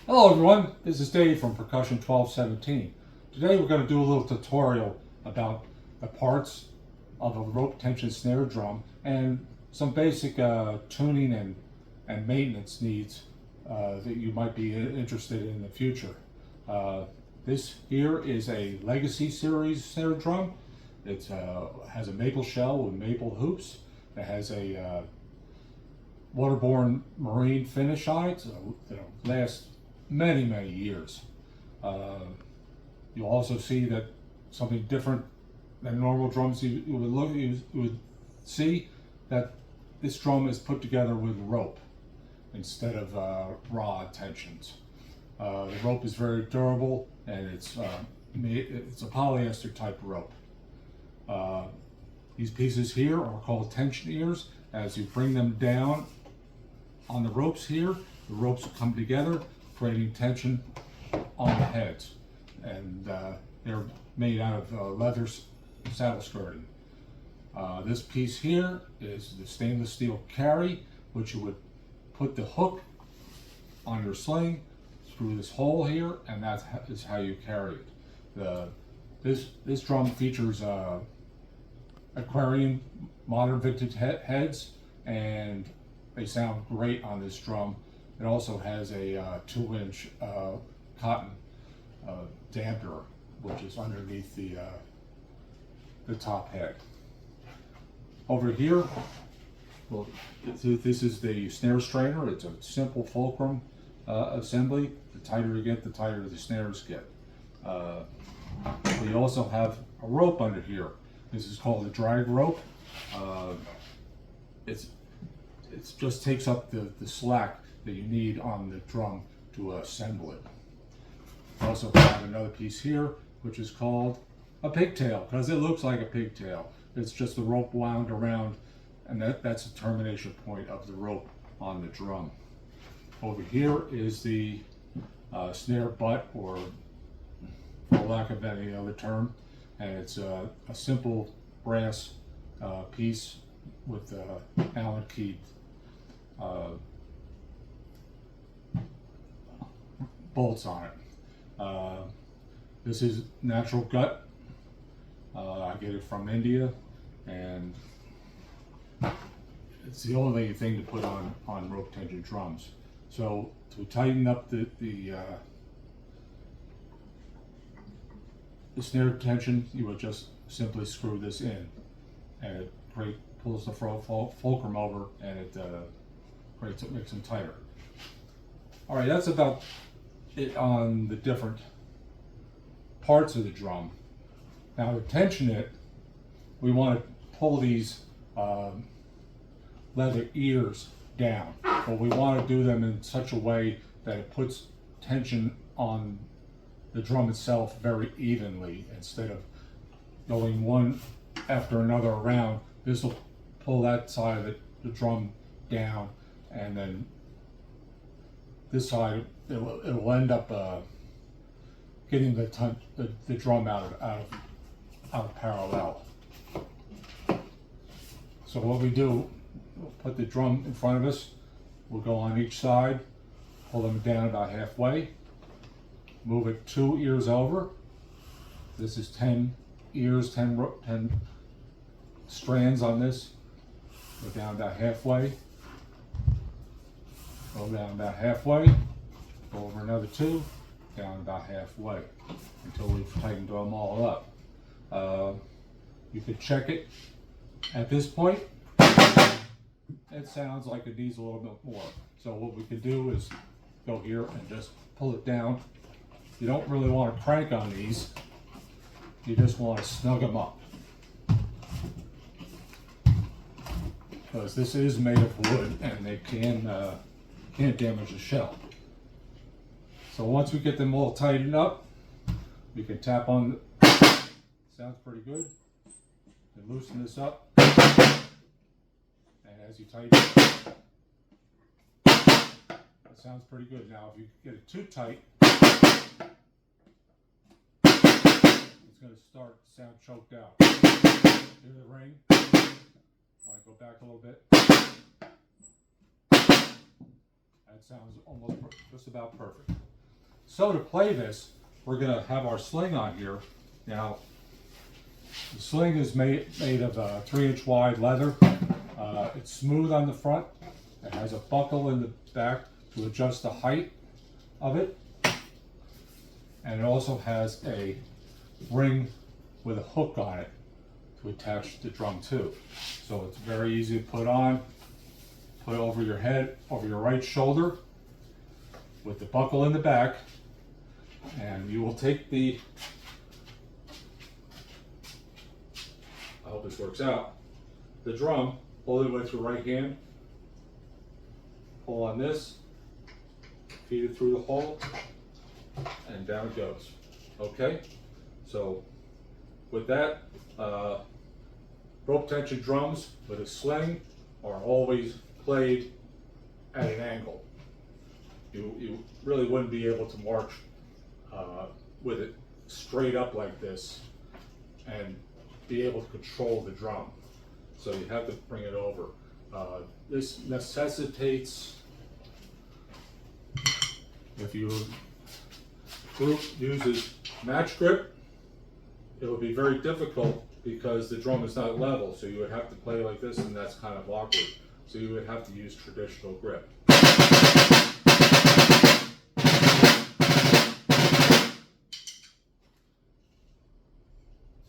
Hello everyone, this is Dave from Percussion1217. Today we're going to do a little tutorial about the parts of a rope tension snare drum and some basic tuning and maintenance needs that you might be interested in the future. This here is a Legacy Series snare drum. It has a maple shell with maple hoops. It has a waterborne marine finish on it, so it'll last many years. You'll also see that something different than normal drums you would see, that this drum is put together with rope instead of rod tensions. The rope is very durable, and it's a polyester type rope. These pieces here are called tension ears. As you bring them down on the ropes here, the ropes will come together, creating tension on the heads, and they're made out of leather saddle skirting. This piece here is the stainless steel carry, which you would put the hook on your sling through this hole here, and that is how you carry it. This drum features aquarium modern vintage heads, and they sound great on this drum. It also has a 2-inch cotton dampener, which is underneath the top head. Over here, well, this is the snare strainer. It's a simple fulcrum assembly. The tighter you get, the tighter the snares get. We also have a rope under here. This is called a drag rope. It just takes up the slack that you need on the drum to assemble it. We also have another piece here, which is called a pigtail, because it looks like a pigtail. It's just the rope wound around, and that's the termination point of the rope on the drum. Over here is the snare butt, or for lack of any other term, and it's a simple brass piece with Allen keyed bolts on it. This is natural gut. I get it from India, and it's the only thing to put on rope tension drums. So to tighten up the snare tension, you would just simply screw this in, and it pulls the fulcrum over, and it makes them tighter. All right, that's about it on the different parts of the drum. Now to tension it, we want to pull these leather ears down, but we want to do them in such a way that it puts tension on the drum itself very evenly, instead of going one after another around. This will pull that side of the drum down, and then this side it'll end up getting the drum out of parallel. So what we do, we'll put the drum in front of us. We'll go on each side, pull them down about halfway, move it 2 ears over. This is 10 ears, 10 strands on this. Go down about halfway, go down about halfway, go over another 2, down about halfway, until we've tightened them all up. You could check it at this point. It sounds like it needs a little bit more. So what we could do is go here and just pull it down. You don't really want to crank on these. You just want to snug them up, because this is made of wood, and they can damage the shell. So once we get them all tightened up, we can tap on. Sounds pretty good. And loosen this up, and as you tighten it sounds pretty good. Now, if you get it too tight, it's going to start to sound choked out. Hear the ring? I go back a little bit. That sounds almost just about perfect. So to play this, we're going to have our sling on here. Now, the sling is made of 3-inch wide leather. It's smooth on the front. It has a buckle in the back to adjust the height of it. And it also has a ring with a hook on it to attach the drum to. So it's very easy to put on. Put it over your head, over your right shoulder, with the buckle in the back, and you will take the, I hope this works out, the drum, hold it with your right hand, pull on this, feed it through the hole, and down it goes. Okay? So with that, rope tension drums with a sling are always played at an angle. You really wouldn't be able to march with it straight up like this and be able to control the drum. So you have to bring it over. This necessitates, if your group uses match grip, it would be very difficult because the drum is not level. So you would have to play like this, and that's kind of awkward. So you would have to use traditional grip.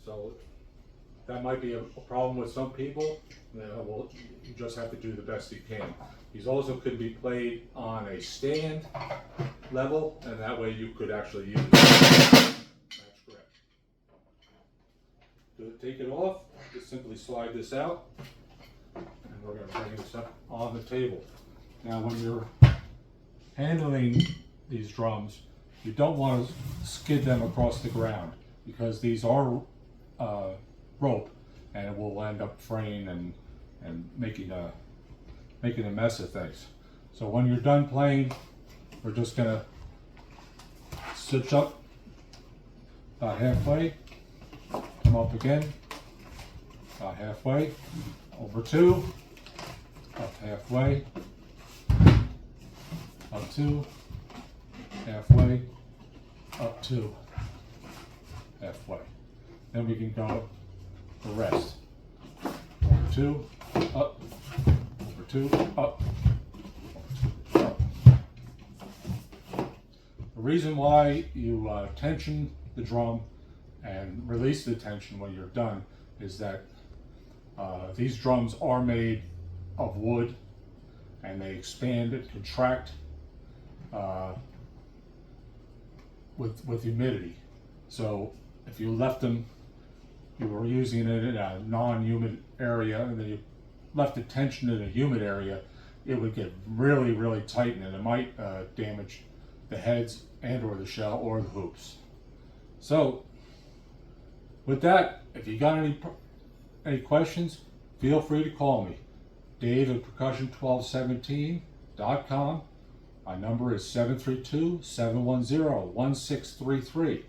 So that might be a problem with some people. Well, you just have to do the best you can. These also could be played on a stand level, and that way you could actually use match grip. To take it off, just simply slide this out, and we're going to bring this up on the table. Now when you're handling these drums, you don't want to skid them across the ground because these are rope, and it will end up fraying and making a mess of things. So when you're done playing, we're just going to stitch up about halfway, come up again, about halfway, over 2, up halfway, up 2, halfway, up 2, halfway. Then we can go the rest. Over 2, up, over 2, up, over 2, up. The reason why you tension the drum and release the tension when you're done is that these drums are made of wood, and they expand and contract with humidity. So if you left them, you were using it in a non-humid area, and then you left the tension in a humid area, it would get really, really tight, and it might damage the heads and or the shell or the hoops. So with that, if you got any questions, feel free to call me. Dave at Percussion1217.com. My number is 732-710-1633.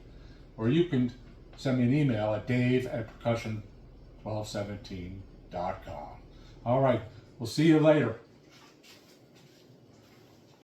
Or you can send me an email at dave@percussion1217.com. All right, we'll see you later.